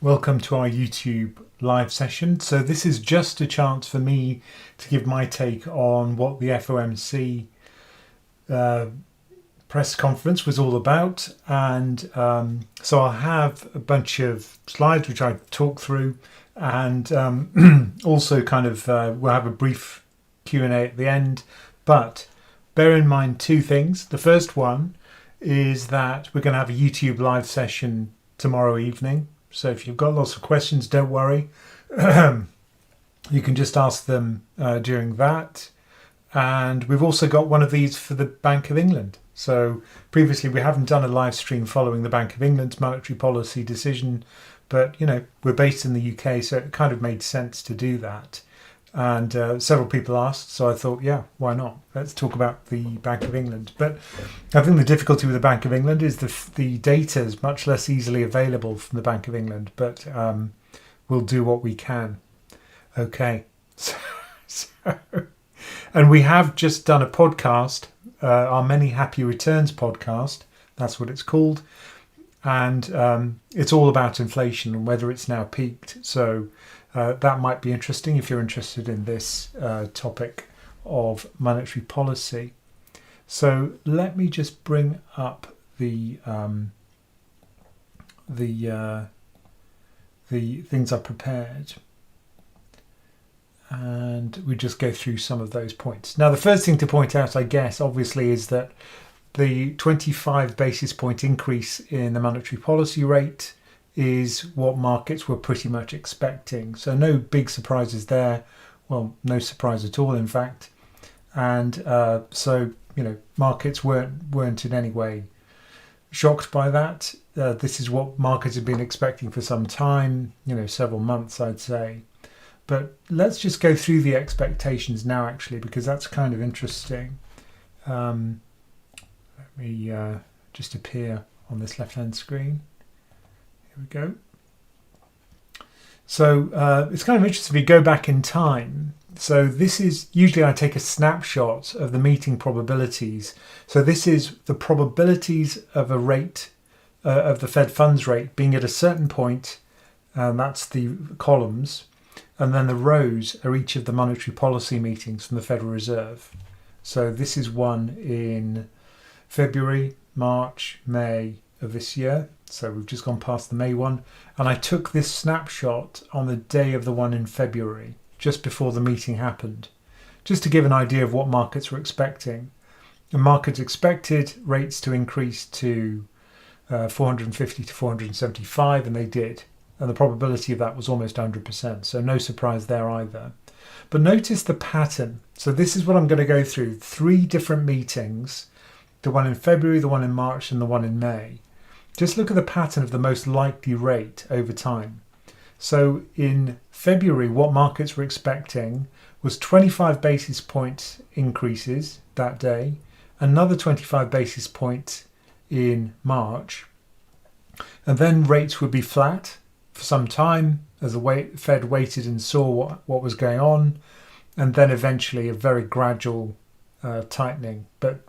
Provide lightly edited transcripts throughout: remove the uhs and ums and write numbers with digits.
Welcome to our YouTube live session. So this is just a chance for me to give my take on what the FOMC press conference was all about. And so I'll have a bunch of slides which I talk through, and also kind of we'll have a brief Q&A at the end. But bear in mind two things. The first one is that we're going to have a YouTube live session tomorrow evening. So if you've got lots of questions, don't worry. You can just ask them during that. And we've also got one of these for the Bank of England. So previously we haven't done a live stream following the Bank of England's monetary policy decision, but we're based in the UK, so it kind of made sense to do that. And several people asked, so I thought, yeah, why not? Let's talk about the Bank of England. But I think the difficulty with the Bank of England is the data is much less easily available from the Bank of England, but we'll do what we can. Okay. And we have just done a podcast, our Many Happy Returns podcast. That's what it's called. And it's all about inflation and whether it's now peaked. So that might be interesting if you're interested in this topic of monetary policy. So let me just bring up the things I prepared, and we just go through some of those points. Now, the first thing to point out, I guess, obviously, is that the 25 basis point increase in the monetary policy rate is what markets were pretty much expecting. So no big surprises there. Well, no surprise at all, in fact. And so, markets weren't in any way shocked by that. This is what markets have been expecting for some time, several months, I'd say. But let's just go through the expectations now, actually, because that's kind of interesting. Let me just appear on this left-hand screen. Here we go. So it's kind of interesting if we go back in time. So this is, usually I take a snapshot of the meeting probabilities. So this is the probabilities of a rate, of the Fed funds rate being at a certain point, and that's the columns. And then the rows are each of the monetary policy meetings from the Federal Reserve. So this is one in February, March, May of this year. So we've just gone past the May one. And I took this snapshot on the day of the one in February, just before the meeting happened, just to give an idea of what markets were expecting. And markets expected rates to increase to 450 to 475, and they did. And the probability of that was almost 100%. So no surprise there either. But notice the pattern. So this is what I'm going to go through. 3 different meetings, the one in February, the one in March, and the one in May. Just look at the pattern of the most likely rate over time. So in February, what markets were expecting was 25 basis point increases that day, another 25 basis points in March, and then rates would be flat for some time as the Fed waited and saw what was going on, and then eventually a very gradual tightening. But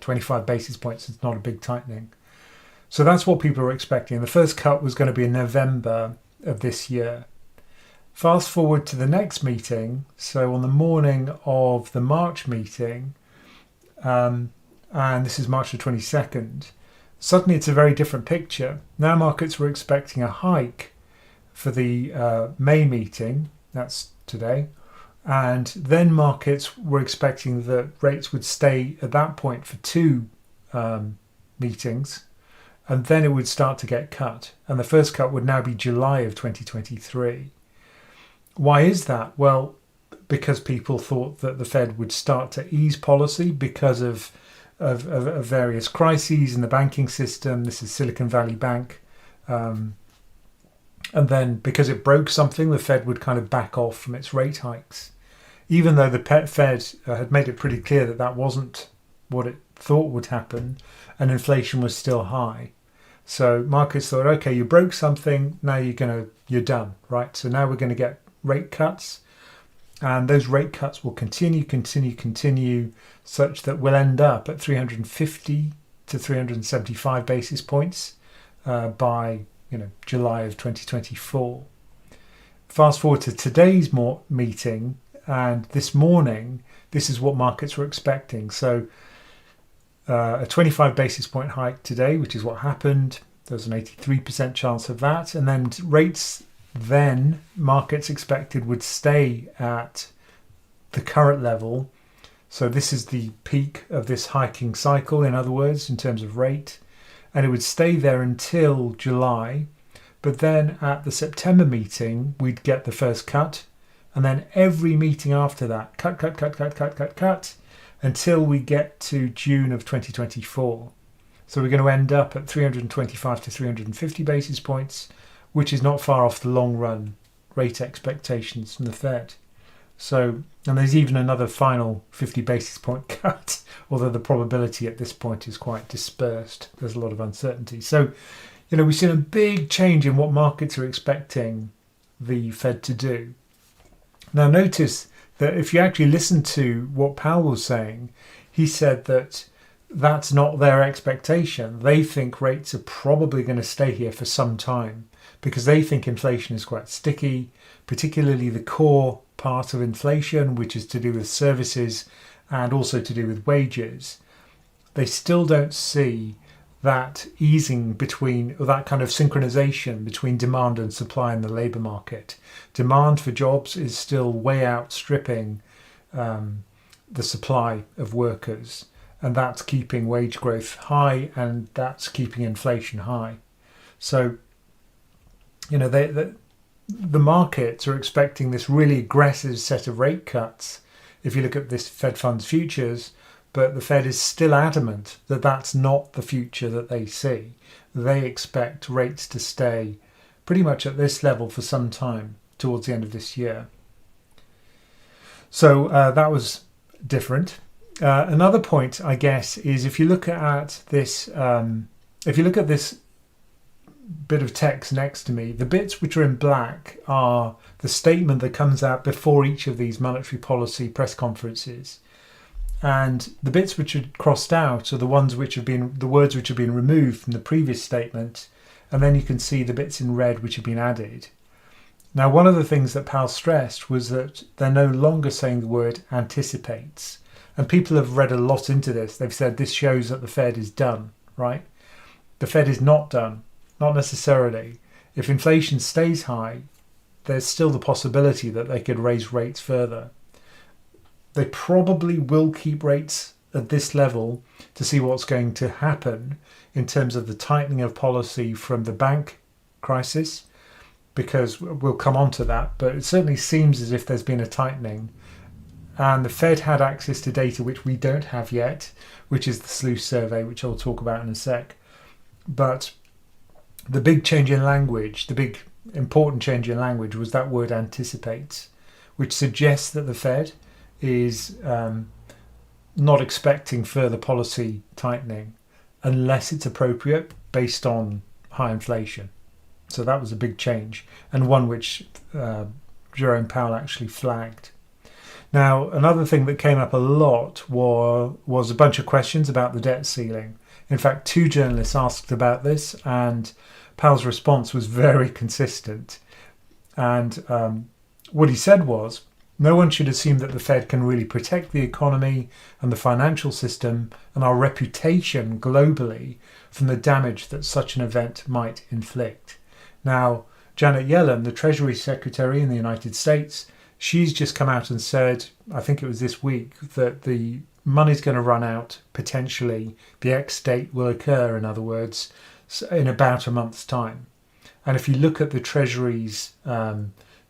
25 basis points is not a big tightening. So that's what people were expecting. The first cut was going to be in November of this year. Fast forward to the next meeting. So on the morning of the March meeting, and this is March the 22nd, suddenly it's a very different picture. Now markets were expecting a hike for the May meeting, that's today, and then markets were expecting that rates would stay at that point for 2 meetings, and then it would start to get cut. And the first cut would now be July of 2023. Why is that? Well, because people thought that the Fed would start to ease policy because of various crises in the banking system. This is Silicon Valley Bank. And then because it broke something, the Fed would kind of back off from its rate hikes. Even though the Fed had made it pretty clear that that wasn't what it thought would happen, and inflation was still high. So markets thought, okay, you broke something, now you're done, right? So now we're going to get rate cuts, and those rate cuts will continue, such that we'll end up at 350 to 375 basis points by July of 2024. Fast forward to today's meeting, and this morning, this is what markets were expecting. So a 25 basis point hike today, which is what happened. There's an 83% chance of that. And then rates markets expected would stay at the current level. So this is the peak of this hiking cycle, in other words, in terms of rate. And it would stay there until July. But then at the September meeting, we'd get the first cut. And then every meeting after that, cut, until we get to June of 2024. So we're going to end up at 325 to 350 basis points, which is not far off the long run rate expectations from the Fed. So, and there's even another final 50 basis point cut, although the probability at this point is quite dispersed. There's a lot of uncertainty. So, we've seen a big change in what markets are expecting the Fed to do. Now, notice that if you actually listen to what Powell was saying, he said that that's not their expectation. They think rates are probably going to stay here for some time because they think inflation is quite sticky, particularly the core part of inflation, which is to do with services and also to do with wages. They still don't see that easing between, or that kind of synchronization between demand and supply in the labour market. Demand for jobs is still way outstripping the supply of workers, and that's keeping wage growth high, and that's keeping inflation high. So, the markets are expecting this really aggressive set of rate cuts if you look at this Fed funds futures, but the Fed is still adamant that that's not the future that they see. They expect rates to stay pretty much at this level for some time towards the end of this year. So that was different. Another point, I guess, is if you look at this, this bit of text next to me, the bits which are in black are the statement that comes out before each of these monetary policy press conferences. And the bits which are crossed out are the words which have been removed from the previous statement. And then you can see the bits in red which have been added. Now, one of the things that Powell stressed was that they're no longer saying the word anticipates. And people have read a lot into this. They've said this shows that the Fed is done, right? The Fed is not done, not necessarily. If inflation stays high, there's still the possibility that they could raise rates further. They probably will keep rates at this level to see what's going to happen in terms of the tightening of policy from the bank crisis, because we'll come on to that, but it certainly seems as if there's been a tightening. And the Fed had access to data which we don't have yet, which is the SLOOS survey, which I'll talk about in a sec. But the big change in language, the big important change in language was that word anticipates, which suggests that the Fed is not expecting further policy tightening unless it's appropriate based on high inflation. So that was a big change, and one which Jerome Powell actually flagged. Now, another thing that came up a lot was a bunch of questions about the debt ceiling. In fact, 2 journalists asked about this, and Powell's response was very consistent. And what he said was, no one should assume that the Fed can really protect the economy and the financial system and our reputation globally from the damage that such an event might inflict. Now, Janet Yellen, the Treasury Secretary in the United States, she's just come out and said, I think it was this week, that the money's going to run out potentially. The X date will occur, in other words, in about a month's time. And if you look at the Treasury's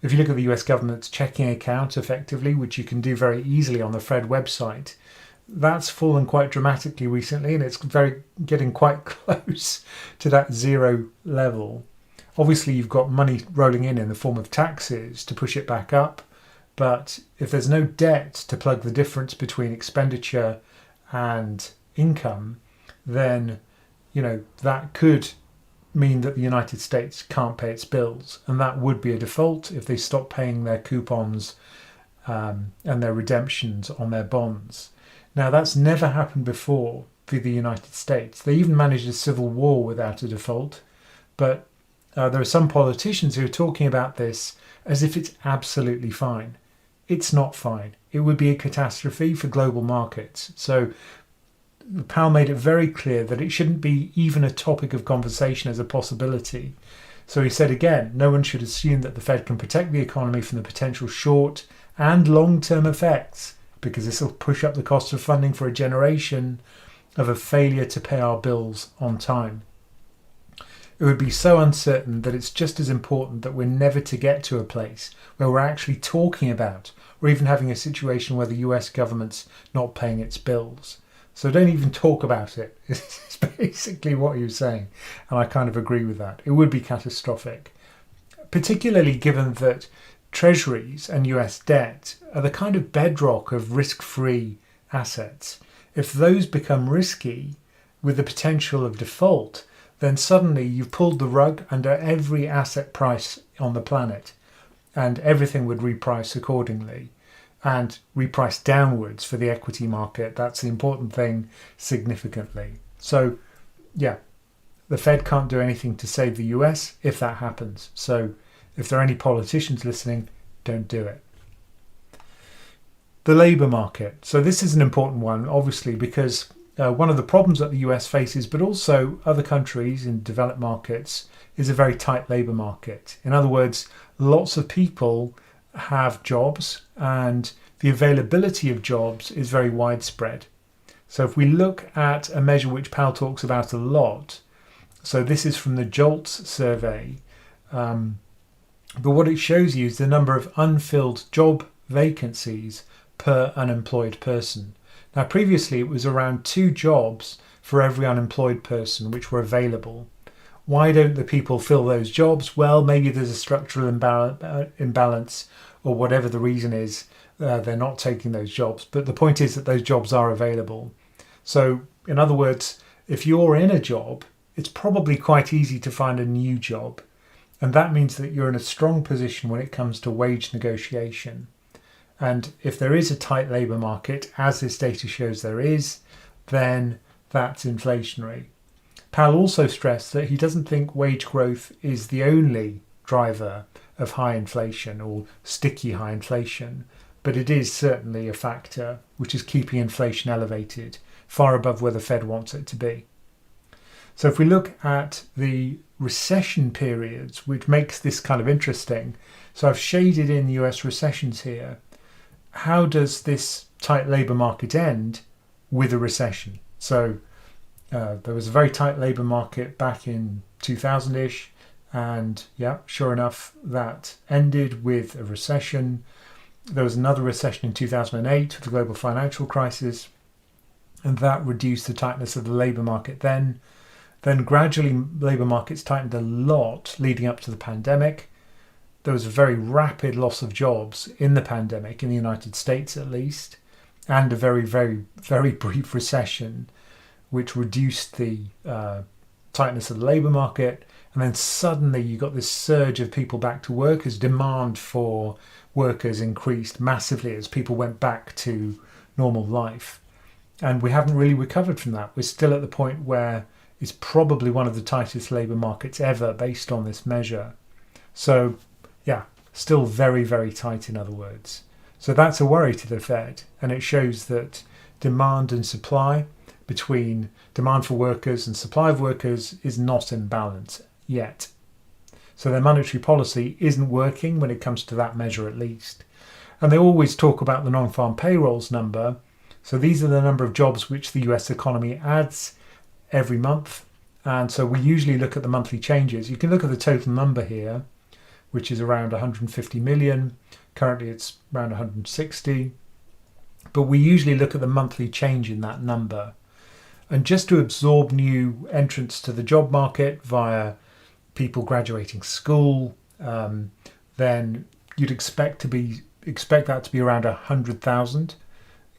if you look at the US government's checking account effectively, which you can do very easily on the Fed website, that's fallen quite dramatically recently, and it's getting quite close to that zero level. Obviously, you've got money rolling in the form of taxes to push it back up, but if there's no debt to plug the difference between expenditure and income, then that could mean that the United States can't pay its bills, and that would be a default if they stop paying their coupons and their redemptions on their bonds. Now, that's never happened before for the United States. They even managed a civil war without a default, but there are some politicians who are talking about this as if it's absolutely fine. It's not fine. It would be a catastrophe for global markets. So Powell made it very clear that it shouldn't be even a topic of conversation as a possibility. So he said again, no one should assume that the Fed can protect the economy from the potential short and long-term effects, because this will push up the cost of funding for a generation of a failure to pay our bills on time. It would be so uncertain that it's just as important that we're never to get to a place where we're actually talking about or even having a situation where the US government's not paying its bills. So don't even talk about it. It's basically what he was saying. And I kind of agree with that. It would be catastrophic, particularly given that treasuries and US debt are the kind of bedrock of risk-free assets. If those become risky with the potential of default, then suddenly you've pulled the rug under every asset price on the planet, and everything would reprice accordingly and reprice downwards for the equity market. That's the important thing, significantly. So, yeah, the Fed can't do anything to save the US if that happens. So if there are any politicians listening, don't do it. The labour market. So this is an important one, obviously, because one of the problems that the US faces, but also other countries in developed markets, is a very tight labour market. In other words, lots of people have jobs and the availability of jobs is very widespread. So if we look at a measure which Powell talks about a lot, so this is from the JOLTS survey, but what it shows you is the number of unfilled job vacancies per unemployed person. Now previously it was around 2 jobs for every unemployed person which were available. Why don't the people fill those jobs? Well, maybe there's a structural imbalance or whatever the reason is, they're not taking those jobs. But the point is that those jobs are available. So in other words, if you're in a job, it's probably quite easy to find a new job. And that means that you're in a strong position when it comes to wage negotiation. And if there is a tight labour market, as this data shows there is, then that's inflationary. Powell also stressed that he doesn't think wage growth is the only driver of high inflation or sticky high inflation, but it is certainly a factor which is keeping inflation elevated, far above where the Fed wants it to be. So if we look at the recession periods, which makes this kind of interesting, so I've shaded in US recessions here. How does this tight labour market end with a recession? So there was a very tight labour market back in 2000-ish, and yeah, sure enough, that ended with a recession. There was another recession in 2008 with the global financial crisis, and that reduced the tightness of the labour market then. Then gradually labour markets tightened a lot leading up to the pandemic. There was a very rapid loss of jobs in the pandemic, in the United States at least, and a very, very, very brief recession, which reduced the tightness of the labour market. And then suddenly you got this surge of people back to work as demand for workers increased massively as people went back to normal life. And we haven't really recovered from that. We're still at the point where it's probably one of the tightest labour markets ever based on this measure. So yeah, still very, very tight in other words. So that's a worry to the Fed, and it shows that demand and supply, between demand for workers and supply of workers, is not in balance yet. So their monetary policy isn't working when it comes to that measure at least. And they always talk about the non-farm payrolls number. So these are the number of jobs which the US economy adds every month. And so we usually look at the monthly changes. You can look at the total number here, which is around 150 million. Currently it's around 160. But we usually look at the monthly change in that number. And just to absorb new entrants to the job market via people graduating school, then you'd expect that to be around 100,000.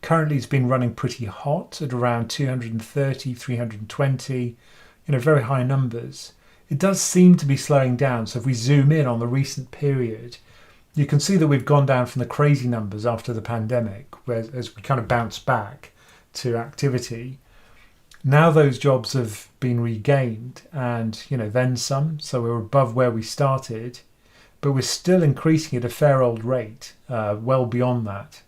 Currently it's been running pretty hot at around 230, 320, very high numbers. It does seem to be slowing down. So if we zoom in on the recent period, you can see that we've gone down from the crazy numbers after the pandemic, as we kind of bounce back to activity. Now those jobs have been regained and, then some, so we're above where we started, but we're still increasing at a fair old rate, well beyond that.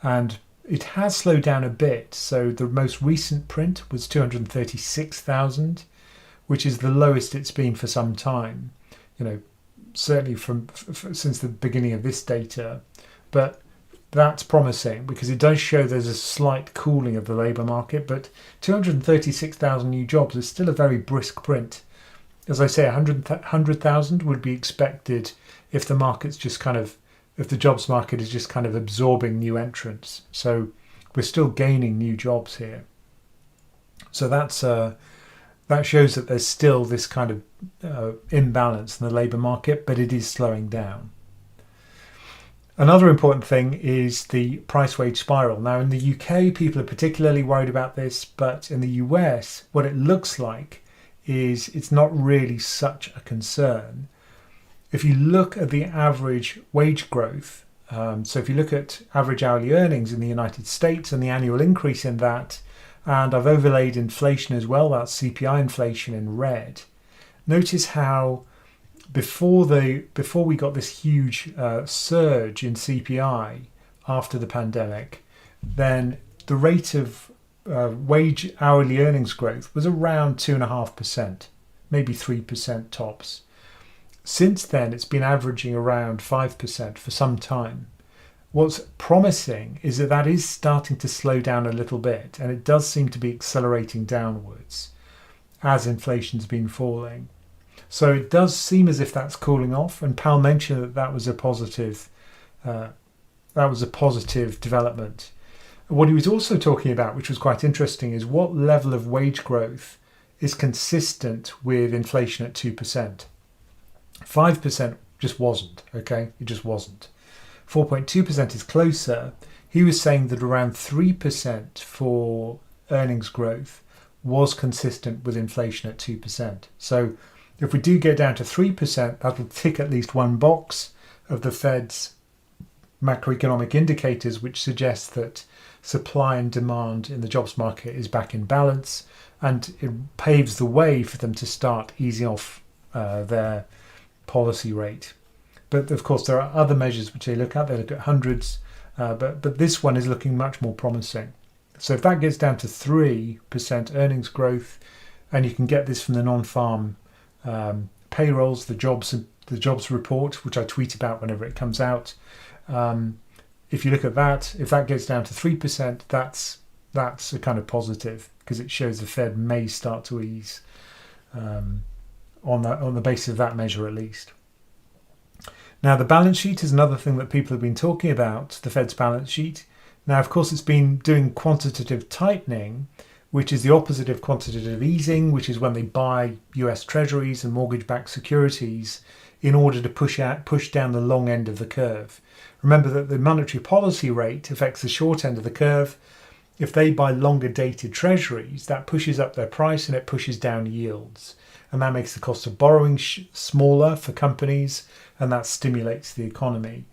And it has slowed down a bit. So the most recent print was 236,000, which is the lowest it's been for some time, certainly since the beginning of this data. But that's promising because it does show there's a slight cooling of the labour market, but 236,000 new jobs is still a very brisk print. As I say, 100,000 would be expected if the market's just if the jobs market is just kind of absorbing new entrants. So we're still gaining new jobs here. So that shows that there's still this kind of imbalance in the labour market, but it is slowing down. Another important thing is the price wage spiral. Now in the UK, people are particularly worried about this, but in the US, what it looks like is it's not really such a concern. If you look at the average wage growth, so if you look at average hourly earnings in the United States and the annual increase in that, and I've overlaid inflation as well, that's CPI inflation in red, notice how before we got this huge surge in CPI after the pandemic, then the rate of wage hourly earnings growth was around 2.5%, maybe 3% tops. Since then, it's been averaging around 5% for some time. What's promising is that is starting to slow down a little bit, and it does seem to be accelerating downwards as inflation's been falling. So it does seem as if that's cooling off, and Powell mentioned that was a positive development. What he was also talking about, which was quite interesting, is what level of wage growth is consistent with inflation at 2%. 5% just wasn't, okay? It just wasn't. 4.2% is closer. He was saying that around 3% for earnings growth was consistent with inflation at 2%. So if we do get down to 3%, that'll tick at least one box of the Fed's macroeconomic indicators, which suggests that supply and demand in the jobs market is back in balance, and it paves the way for them to start easing off their policy rate. But of course, there are other measures which they look at. They look at hundreds, but this one is looking much more promising. So if that gets down to 3% earnings growth, and you can get this from the non-farm payrolls, the jobs report, which I tweet about whenever it comes out. If you look at that, if that gets down to 3%, that's a kind of positive, because it shows the Fed may start to ease on the basis of that measure at least. Now the balance sheet is another thing that people have been talking about, the Fed's balance sheet. Now of course it's been doing quantitative tightening, which is the opposite of quantitative easing, which is when they buy US treasuries and mortgage-backed securities in order to push down the long end of the curve. Remember that the monetary policy rate affects the short end of the curve. If they buy longer dated treasuries, that pushes up their price and it pushes down yields. And that makes the cost of borrowing smaller for companies, and that stimulates the economy.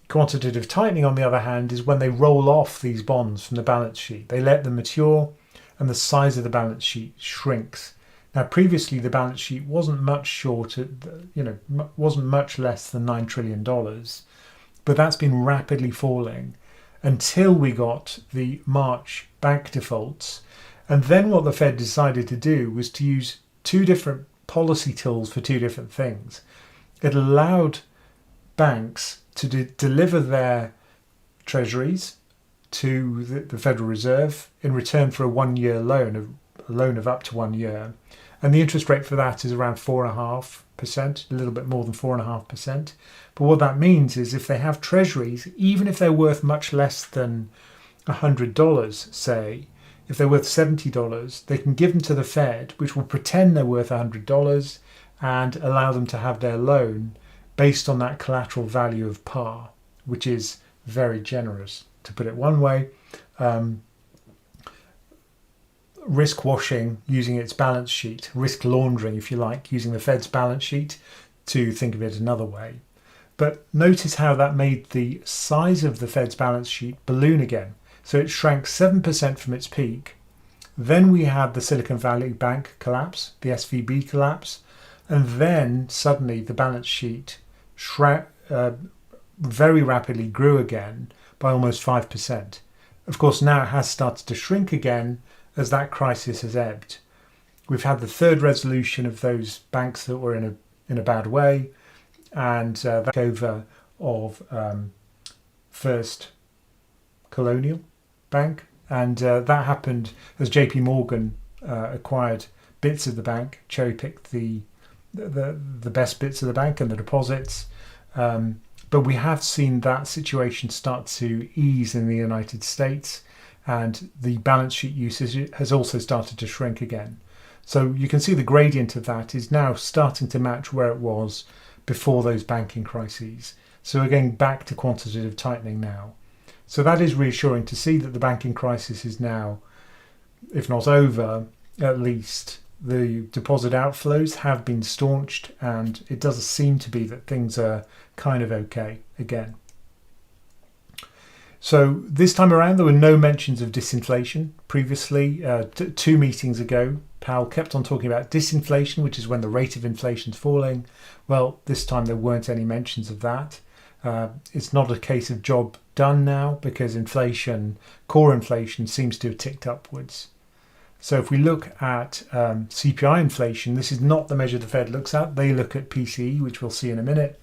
Quantitative tightening, on the other hand, is when they roll off these bonds from the balance sheet. They let them mature and the size of the balance sheet shrinks. Now, previously, the balance sheet wasn't much wasn't much less than $9 trillion, but that's been rapidly falling until we got the March bank defaults. And then what the Fed decided to do was to use two different policy tools for two different things. It allowed banks to deliver their treasuries to the Federal Reserve in return for a 1-year loan, a loan of up to 1 year. And the interest rate for that is around 4.5%, a little bit more than 4.5%. But what that means is if they have treasuries, even if they're worth much less than $100, say, if they're worth $70, they can give them to the Fed, which will pretend they're worth $100 and allow them to have their loan based on that collateral value of par, which is very generous, to put it one way. Risk washing using its balance sheet, risk laundering, if you like, using the Fed's balance sheet, to think of it another way. But notice how that made the size of the Fed's balance sheet balloon again. So it shrank 7% from its peak. Then we had the Silicon Valley Bank collapse, the SVB collapse, and then suddenly the balance sheet very rapidly grew again by almost 5%. Of course, now it has started to shrink again as that crisis has ebbed. We've had the third resolution of those banks that were in a bad way, and that over of First Colonial Bank, and that happened as JP Morgan acquired bits of the bank, cherry-picked the best bits of the bank and the deposits. But we have seen that situation start to ease in the United States, and the balance sheet usage has also started to shrink again. So you can see the gradient of that is now starting to match where it was before those banking crises. So we're going back to quantitative tightening now. So that is reassuring to see that the banking crisis is now, if not over, at least the deposit outflows have been staunched, and it does seem to be that things are kind of okay again. So this time around, there were no mentions of disinflation. Previously, 2 meetings ago, Powell kept on talking about disinflation, which is when the rate of inflation is falling. Well, this time there weren't any mentions of that. It's not a case of job done now, because inflation, core inflation, seems to have ticked upwards. So if we look at CPI inflation, this is not the measure the Fed looks at. They look at PCE, which we'll see in a minute.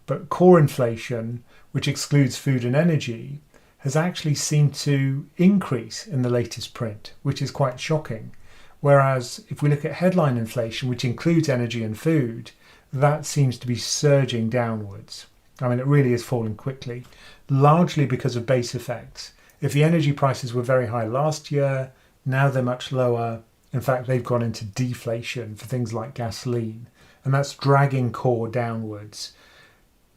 But core inflation, which excludes food and energy, has actually seemed to increase in the latest print, which is quite shocking. Whereas if we look at headline inflation, which includes energy and food, that seems to be surging downwards. I mean, it really is falling quickly, largely because of base effects. If the energy prices were very high last year, now they're much lower. In fact, they've gone into deflation for things like gasoline, and that's dragging core downwards,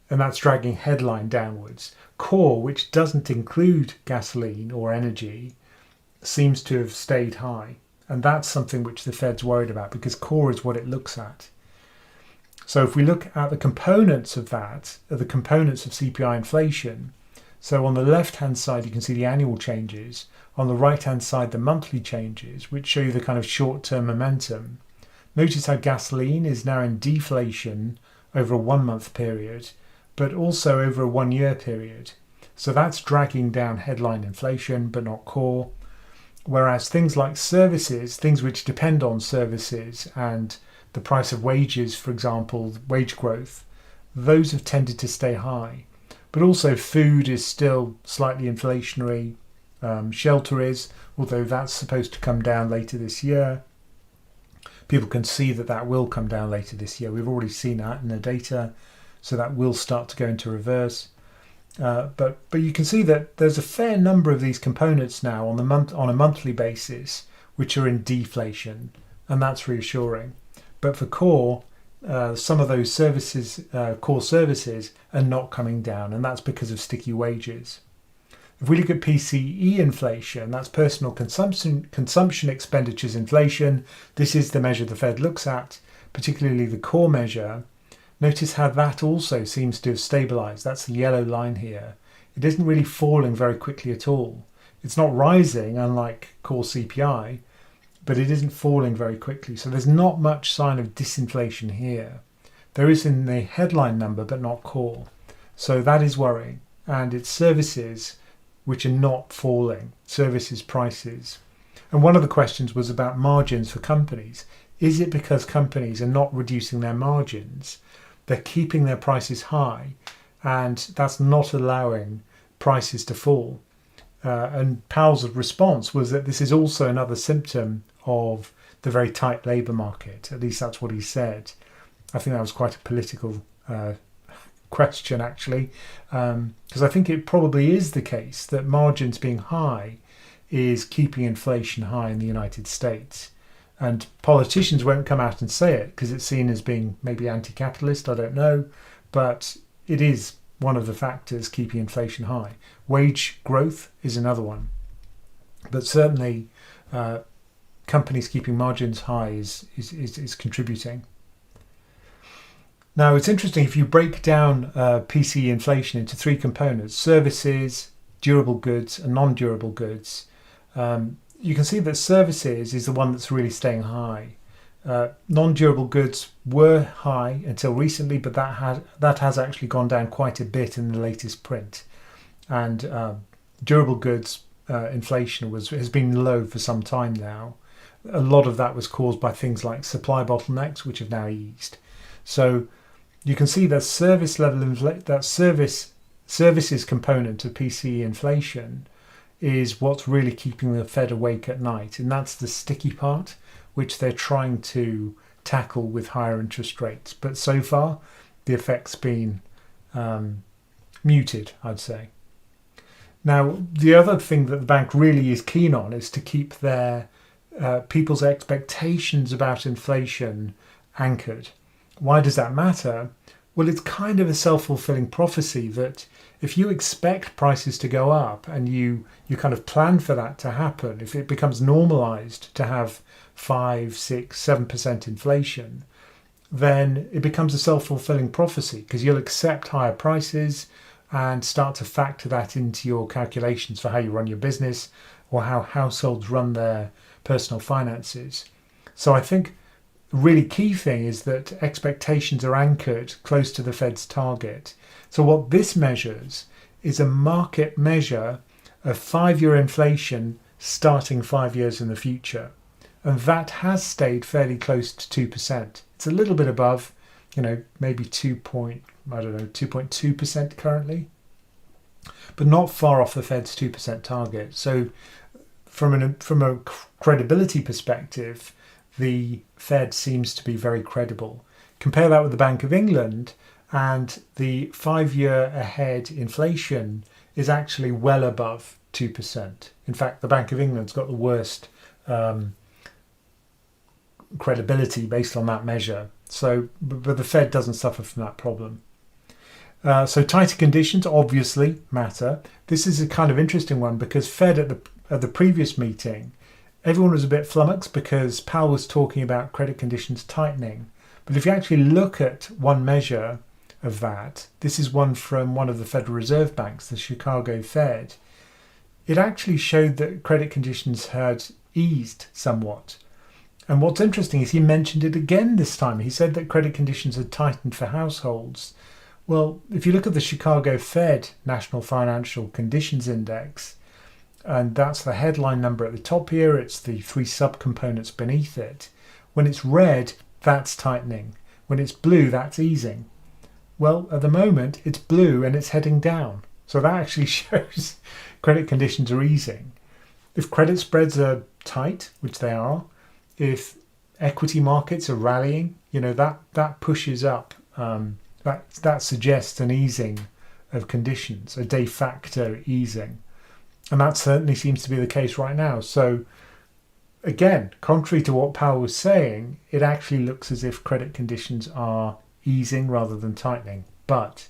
and that's dragging headline downwards. Core, which doesn't include gasoline or energy, seems to have stayed high, and that's something which the Fed's worried about, because core is what it looks at. So if we look at the components of that, the components of CPI inflation, so on the left-hand side you can see the annual changes, on the right-hand side the monthly changes, which show you the kind of short-term momentum. Notice how gasoline is now in deflation over a 1-month period, but also over a 1-year period. So that's dragging down headline inflation, but not core. Whereas things like services, things which depend on services and the price of wages, for example, wage growth, those have tended to stay high. But also food is still slightly inflationary. Shelter is, although that's supposed to come down later this year. People can see that that will come down later this year. We've already seen that in the data, so that will start to go into reverse. But you can see that there's a fair number of these components now on a monthly basis which are in deflation, and that's reassuring. But for core, some of those services, core services, are not coming down, and that's because of sticky wages. If we look at PCE inflation, that's personal consumption expenditures inflation. This is the measure the Fed looks at, particularly the core measure. Notice how that also seems to have stabilized. That's the yellow line here. It isn't really falling very quickly at all. It's not rising, unlike core CPI, but it isn't falling very quickly. So there's not much sign of disinflation here. There is in the headline number, but not core. So that is worrying. And it's services which are not falling, services prices. And one of the questions was about margins for companies. Is it because companies are not reducing their margins? They're keeping their prices high, and that's not allowing prices to fall. And Powell's response was that this is also another symptom of the very tight labour market. At least that's what he said. I think that was quite a political question, actually, because I think it probably is the case that margins being high is keeping inflation high in the United States. And politicians won't come out and say it because it's seen as being maybe anti-capitalist, I don't know, but it is one of the factors keeping inflation high. Wage growth is another one. But certainly companies keeping margins high is contributing. Now, it's interesting if you break down PCE inflation into 3 components: services, durable goods, and non-durable goods. you can see that services is the one that's really staying high. Non-durable goods were high until recently, but that has actually gone down quite a bit in the latest print. And durable goods inflation has been low for some time now. A lot of that was caused by things like supply bottlenecks, which have now eased. So you can see that services component of PCE inflation is what's really keeping the Fed awake at night, and that's the sticky part, which they're trying to tackle with higher interest rates. But so far, the effect's been muted, I'd say. Now, the other thing that the bank really is keen on is to keep their people's expectations about inflation anchored. Why does that matter? Well, it's kind of a self-fulfilling prophecy that if you expect prices to go up and you kind of plan for that to happen, if it becomes normalized to have 5, 6, 7% inflation, then it becomes a self-fulfilling prophecy because you'll accept higher prices and start to factor that into your calculations for how you run your business or how households run their personal finances. So I think the really key thing is that expectations are anchored close to the Fed's target. So what this measures is a market measure of 5-year inflation starting 5 years in the future. And that has stayed fairly close to 2%. It's a little bit above, maybe 2.2% currently, but not far off the Fed's 2% target. So from a credibility perspective, the Fed seems to be very credible. Compare that with the Bank of England, and the 5-year ahead inflation is actually well above 2%. In fact, the Bank of England's got the worst credibility based on that measure. So, but the Fed doesn't suffer from that problem. So tighter conditions obviously matter. This is a kind of interesting one because Fed at the previous meeting, everyone was a bit flummoxed because Powell was talking about credit conditions tightening. But if you actually look at one measure of that, this is one from one of the Federal Reserve banks, the Chicago Fed, it actually showed that credit conditions had eased somewhat. And what's interesting is he mentioned it again this time. He said that credit conditions had tightened for households. Well, if you look at the Chicago Fed National Financial Conditions Index, and that's the headline number at the top here, it's the 3 subcomponents beneath it. When it's red, that's tightening. When it's blue, that's easing. Well, at the moment, it's blue and it's heading down. So that actually shows credit conditions are easing. If credit spreads are tight, which they are, if equity markets are rallying, that pushes up. That suggests an easing of conditions, a de facto easing. And that certainly seems to be the case right now. So again, contrary to what Powell was saying, it actually looks as if credit conditions are easing rather than tightening. But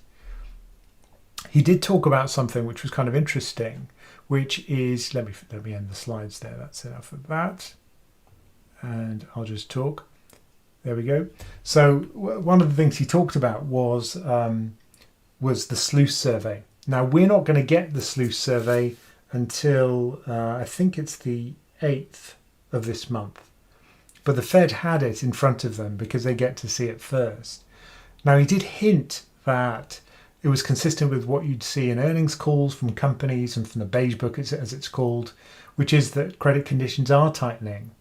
he did talk about something which was kind of interesting, which is, let me end the slides there. That's enough of that. And I'll just talk. There we go. So one of the things he talked about was the SLOOS survey. Now, we're not going to get the SLOOS survey until I think it's the 8th of this month. But the Fed had it in front of them because they get to see it first. Now, he did hint that it was consistent with what you'd see in earnings calls from companies and from the beige book, as it's called, which is that credit conditions are tightening,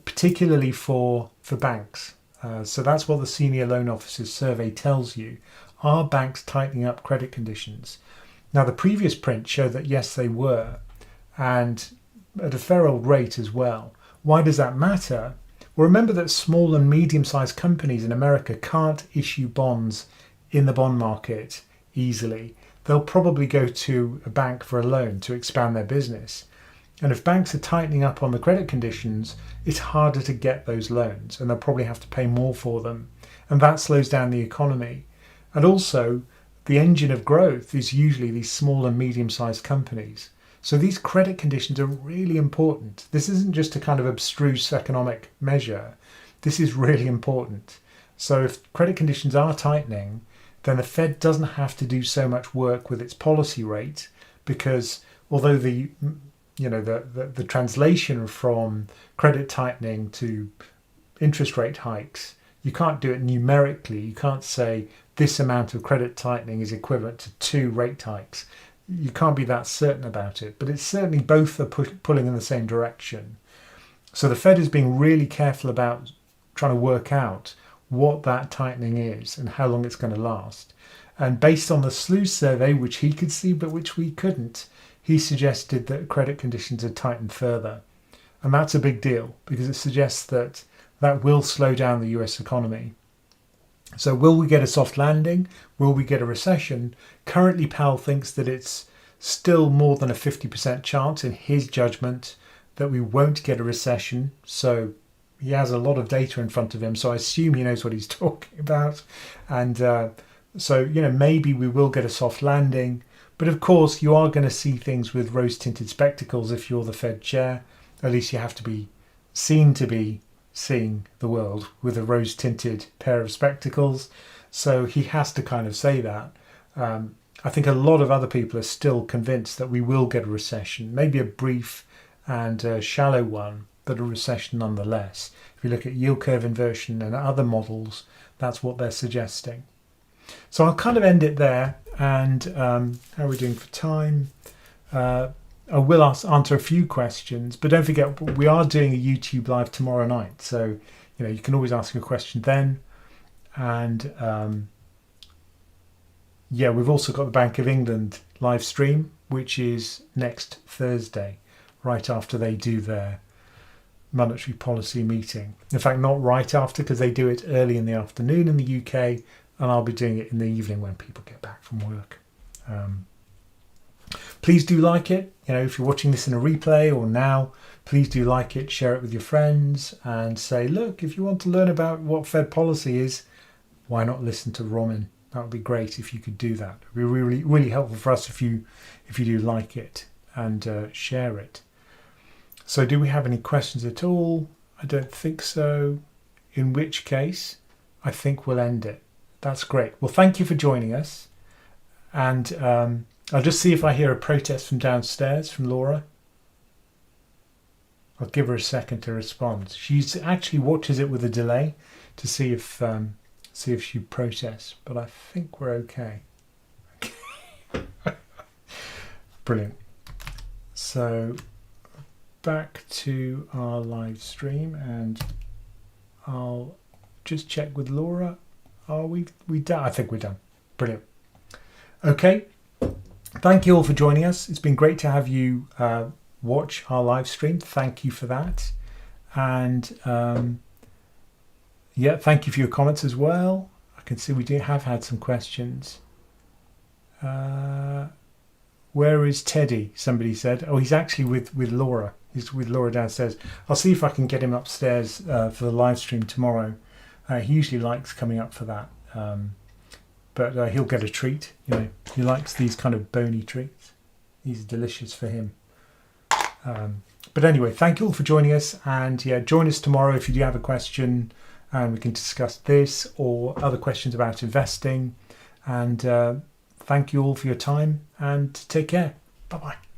particularly for banks. So that's what the Senior Loan Officers Survey tells you. Are banks tightening up credit conditions? Now, the previous print showed that yes, they were, and at a fair old rate as well. Why does that matter? Well, remember that small and medium-sized companies in America can't issue bonds in the bond market easily. They'll probably go to a bank for a loan to expand their business. And if banks are tightening up on the credit conditions, it's harder to get those loans and they'll probably have to pay more for them. And that slows down the economy. And also, the engine of growth is usually these small and medium-sized companies. So these credit conditions are really important. This isn't just a kind of abstruse economic measure. This is really important. So if credit conditions are tightening, then the Fed doesn't have to do so much work with its policy rate because although the the translation from credit tightening to interest rate hikes, you can't do it numerically. You can't say this amount of credit tightening is equivalent to 2 rate hikes. You can't be that certain about it, but it's certainly both are pulling in the same direction. So the Fed is being really careful about trying to work out what that tightening is and how long it's going to last. And based on the SLOOS survey, which he could see but which we couldn't, he suggested that credit conditions had tightened further. And that's a big deal because it suggests that will slow down the US economy. So will we get a soft landing? Will we get a recession? Currently, Powell thinks that it's still more than a 50% chance in his judgment that we won't get a recession. So he has a lot of data in front of him. So I assume he knows what he's talking about. And so, maybe we will get a soft landing. But of course, you are going to see things with rose-tinted spectacles if you're the Fed chair. At least you have to be seen to be seeing the world with a rose-tinted pair of spectacles. So he has to kind of say that. I think a lot of other people are still convinced that we will get a recession, maybe a brief and shallow one, but a recession nonetheless. If you look at yield curve inversion and other models, that's what they're suggesting. So I'll kind of end it there. And how are we doing for time? I will answer a few questions, but don't forget we are doing a YouTube live tomorrow night. So, you can always ask a question then. And we've also got the Bank of England live stream, which is next Thursday, right after they do their monetary policy meeting. In fact, not right after, because they do it early in the afternoon in the UK, and I'll be doing it in the evening when people get back from work. Please do like it. If you're watching this in a replay or now, please do like it, share it with your friends and say, look, if you want to learn about what Fed policy is, why not listen to Ramin? That would be great if you could do that. It would be really, really helpful for us if you do like it and share it. So do we have any questions at all? I don't think so. In which case, I think we'll end it. That's great. Well, thank you for joining us. And I'll just see if I hear a protest from downstairs from Laura. I'll give her a second to respond. She actually watches it with a delay to see if she protests, but I think we're okay. Brilliant. So back to our live stream, and I'll just check with Laura. Are we done? I think we're done. Brilliant. Okay. Thank you all for joining us. It's been great to have you watch our live stream. Thank you for that. And thank you for your comments as well. I can see we have had some questions. Where is Teddy? Somebody said. Oh, he's actually with Laura. He's with Laura downstairs. I'll see if I can get him upstairs for the live stream tomorrow. He usually likes coming up for that. But he'll get a treat. He likes these kind of bony treats. These are delicious for him. But anyway, thank you all for joining us. And join us tomorrow if you do have a question, and we can discuss this or other questions about investing. And thank you all for your time, and take care. Bye-bye.